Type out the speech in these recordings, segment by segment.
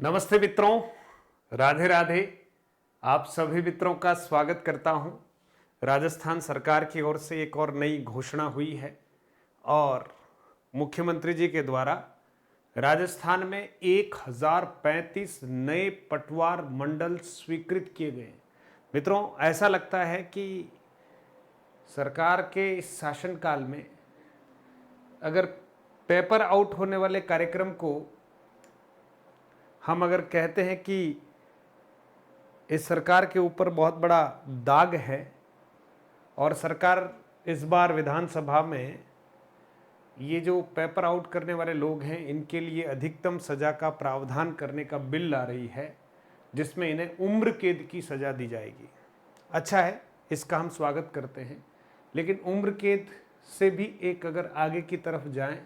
नमस्ते मित्रों, राधे राधे। आप सभी मित्रों का स्वागत करता हूं। राजस्थान सरकार की ओर से एक और नई घोषणा हुई है और मुख्यमंत्री जी के द्वारा राजस्थान में 1035 नए पटवार मंडल स्वीकृत किए गए। मित्रों, ऐसा लगता है कि सरकार के इस शासनकाल में अगर पेपर आउट होने वाले कार्यक्रम को हम अगर कहते हैं कि इस सरकार के ऊपर बहुत बड़ा दाग है और सरकार इस बार विधानसभा में ये जो पेपर आउट करने वाले लोग हैं इनके लिए अधिकतम सजा का प्रावधान करने का बिल ला रही है, जिसमें इन्हें उम्र कैद की सजा दी जाएगी। अच्छा है, इसका हम स्वागत करते हैं, लेकिन उम्र कैद से भी एक अगर आगे की तरफ जाएं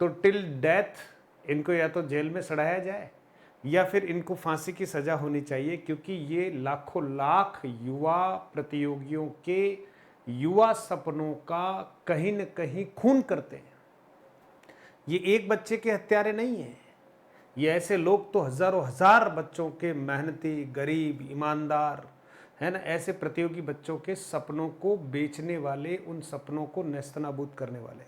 तो टिल डेथ इनको या तो जेल में सड़ाया जाए या फिर इनको फांसी की सजा होनी चाहिए, क्योंकि ये लाखों लाख युवा प्रतियोगियों के युवा सपनों का कहीं न कहीं खून करते हैं। ये एक बच्चे के हत्यारे नहीं हैं, ये ऐसे लोग तो हजारों हजार बच्चों के मेहनती, गरीब, ईमानदार है ना, ऐसे प्रतियोगी बच्चों के सपनों को बेचने वाले, उन सपनों को नेस्तनाबूद करने वाले।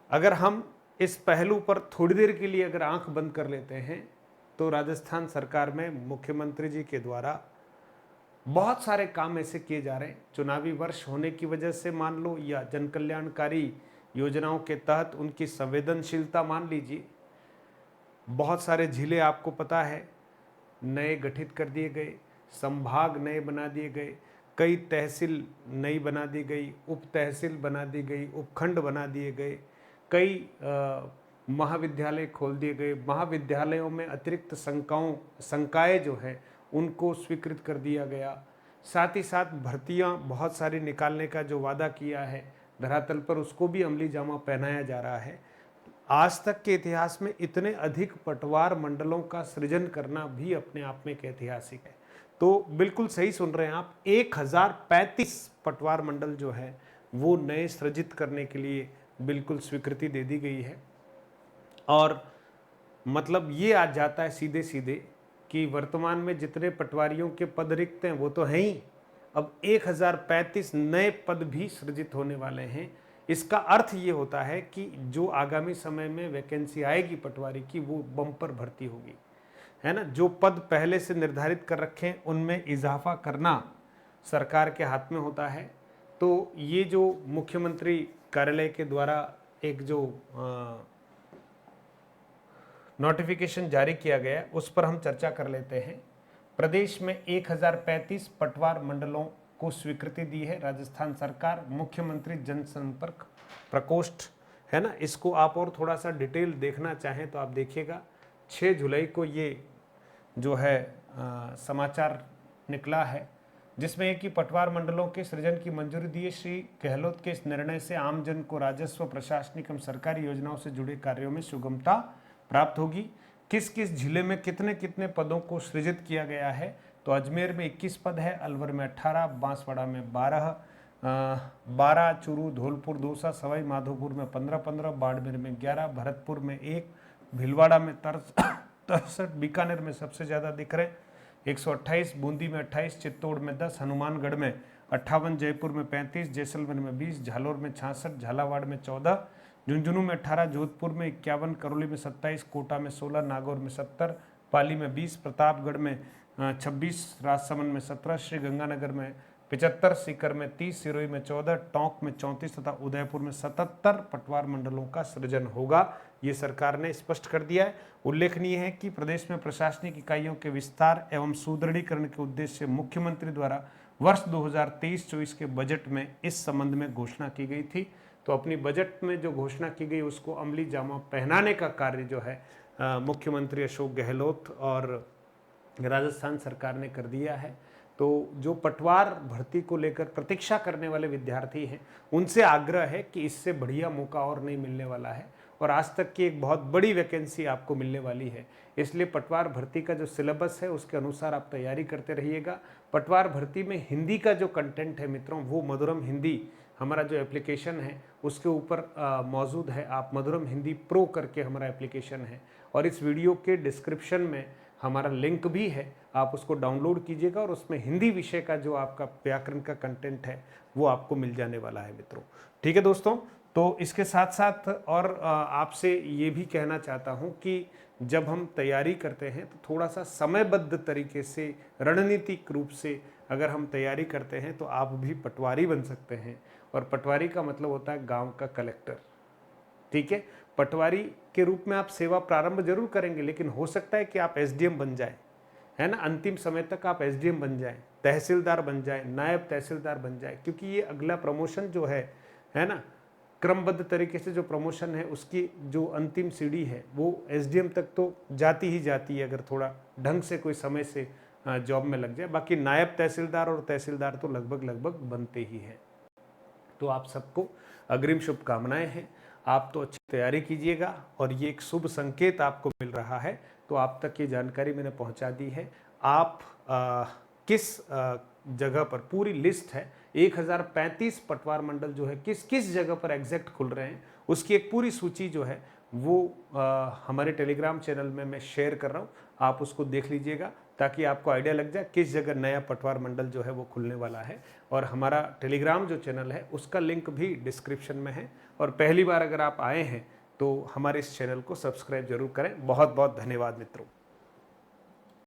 अगर हम इस पहलू पर थोड़ी देर के लिए अगर आंख बंद कर लेते हैं तो राजस्थान सरकार में मुख्यमंत्री जी के द्वारा बहुत सारे काम ऐसे किए जा रहे हैं। चुनावी वर्ष होने की वजह से मान लो, या जन कल्याणकारी योजनाओं के तहत उनकी संवेदनशीलता मान लीजिए, बहुत सारे जिले आपको पता है नए गठित कर दिए गए, संभाग नए बना दिए गए, कई तहसील नई बना दी गई, उप तहसील बना दी गई, उपखंड बना दिए गए, कई महाविद्यालय खोल दिए गए, महाविद्यालयों में अतिरिक्त संकाय जो है उनको स्वीकृत कर दिया गया। साथ ही साथ भर्तियां बहुत सारी निकालने का जो वादा किया है धरातल पर, उसको भी अमली जामा पहनाया जा रहा है। आज तक के इतिहास में इतने अधिक पटवार मंडलों का सृजन करना भी अपने आप में एक ऐतिहासिक है। तो बिल्कुल सही सुन रहे हैं आप, 1035 पटवार मंडल जो है वो नए सृजित करने के लिए बिल्कुल स्वीकृति दे दी गई है। और मतलब ये आ जाता है सीधे सीधे कि वर्तमान में जितने पटवारियों के पद रिक्त हैं वो तो हैं ही, अब 1035 नए पद भी सृजित होने वाले हैं। इसका अर्थ ये होता है कि जो आगामी समय में वैकेंसी आएगी पटवारी की, वो बम्पर भर्ती होगी, है ना। जो पद पहले से निर्धारित कर रखे हैं उनमें इजाफा करना सरकार के हाथ में होता है। तो ये जो मुख्यमंत्री कार्यालय के द्वारा एक जो नोटिफिकेशन जारी किया गया उस पर हम चर्चा कर लेते हैं। प्रदेश में 1035 पटवार मंडलों को स्वीकृति दी है राजस्थान सरकार। मुख्यमंत्री जनसंपर्क प्रकोष्ठ है ना, इसको आप और थोड़ा सा डिटेल देखना चाहें तो आप देखिएगा। 6 जुलाई को ये जो है समाचार निकला है, जिसमें एक ही पटवार मंडलों के सृजन की मंजूरी दी है। श्री गहलोत के इस निर्णय से आमजन को राजस्व, प्रशासनिक एवं सरकारी योजनाओं से जुड़े कार्यों में सुगमता प्राप्त होगी। किस किस जिले में कितने कितने पदों को सृजित किया गया है, तो अजमेर में 21 पद है, अलवर में 18, बांसवाड़ा में 12, चूरू, धौलपुर, दौसा, सवाई माधोपुर में 15, बाड़मेर में 11, भरतपुर में 1, भीलवाड़ा में 63, बीकानेर में सबसे ज़्यादा दिख रहे 128, बूंदी में 28, चित्तौड़ में 10, हनुमानगढ़ में 58, जयपुर में 35, जैसलमेर में 20, झालोर में 66, झालावाड़ में 14, झुंझुनू में 18, जोधपुर में 51, करौली में 27, कोटा में 16, नागौर में 70, पाली में 20, प्रतापगढ़ में 26, राजसमंद में 17, श्रीगंगानगर में 75, सीकर में 30, सिरोही में 14, टोंक में 34 तथा उदयपुर में 77 पटवार मंडलों का सृजन होगा, ये सरकार ने स्पष्ट कर दिया है। उल्लेखनीय है कि प्रदेश में प्रशासनिक इकाइयों के विस्तार एवं सुदृढ़ीकरण के उद्देश्य से मुख्यमंत्री द्वारा वर्ष 2023-24 के बजट में इस संबंध में घोषणा की गई थी। तो अपनी बजट में जो घोषणा की गई उसको अमली जामा पहनाने का कार्य जो है मुख्यमंत्री अशोक गहलोत और राजस्थान सरकार ने कर दिया है। तो जो पटवार भर्ती को लेकर प्रतीक्षा करने वाले विद्यार्थी हैं उनसे आग्रह है कि इससे बढ़िया मौका और नहीं मिलने वाला है और आज तक की एक बहुत बड़ी वैकेंसी आपको मिलने वाली है। इसलिए पटवार भर्ती का जो सिलेबस है उसके अनुसार आप तैयारी करते रहिएगा। पटवार भर्ती में हिंदी का जो कंटेंट है मित्रों, वो मधुरम हिंदी हमारा जो एप्लीकेशन है उसके ऊपर मौजूद है। आप मधुरम हिंदी प्रो करके हमारा एप्लीकेशन है और इस वीडियो के डिस्क्रिप्शन में हमारा लिंक भी है, आप उसको डाउनलोड कीजिएगा और उसमें हिंदी विषय का जो आपका व्याकरण का कंटेंट है वो आपको मिल जाने वाला है मित्रों। ठीक है दोस्तों, तो इसके साथ साथ और आपसे ये भी कहना चाहता हूँ कि जब हम तैयारी करते हैं तो थोड़ा सा समयबद्ध तरीके से, रणनीतिक रूप से अगर हम तैयारी करते हैं तो आप भी पटवारी बन सकते हैं। और पटवारी का मतलब होता है गांव का कलेक्टर। ठीक है, पटवारी के रूप में आप सेवा प्रारंभ जरूर करेंगे, लेकिन हो सकता है कि आप एसडीएम बन जाए, है ना, अंतिम समय तक आप एसडीएम बन जाए, तहसीलदार बन जाए, नायब तहसीलदार बन जाए, क्योंकि ये अगला प्रमोशन जो है ना, क्रमबद्ध तरीके से जो प्रमोशन है उसकी जो अंतिम सीढ़ी है वो एसडीएम तक तो जाती ही जाती है, अगर थोड़ा ढंग से कोई समय से जॉब में लग जाए। बाकी नायब तहसीलदार और तहसीलदार तो लगभग बनते ही हैं। तो आप सबको अग्रिम शुभकामनाएं हैं। आप तो अच्छी तैयारी कीजिएगा और ये एक शुभ संकेत आपको मिल रहा है, तो आप तक ये जानकारी मैंने पहुंचा दी है। आप किस जगह पर, पूरी लिस्ट है 1035 पटवार मंडल जो है किस किस जगह पर एग्जैक्ट खुल रहे हैं, उसकी एक पूरी सूची जो है वो हमारे टेलीग्राम चैनल में मैं शेयर कर रहा हूँ। आप उसको देख लीजिएगा ताकि आपको आइडिया लग जाए किस जगह नया पटवार मंडल जो है वो खुलने वाला है। और हमारा टेलीग्राम जो चैनल है उसका लिंक भी डिस्क्रिप्शन में है। और पहली बार अगर आप आए हैं तो हमारे इस चैनल को सब्सक्राइब जरूर करें। बहुत बहुत धन्यवाद मित्रों।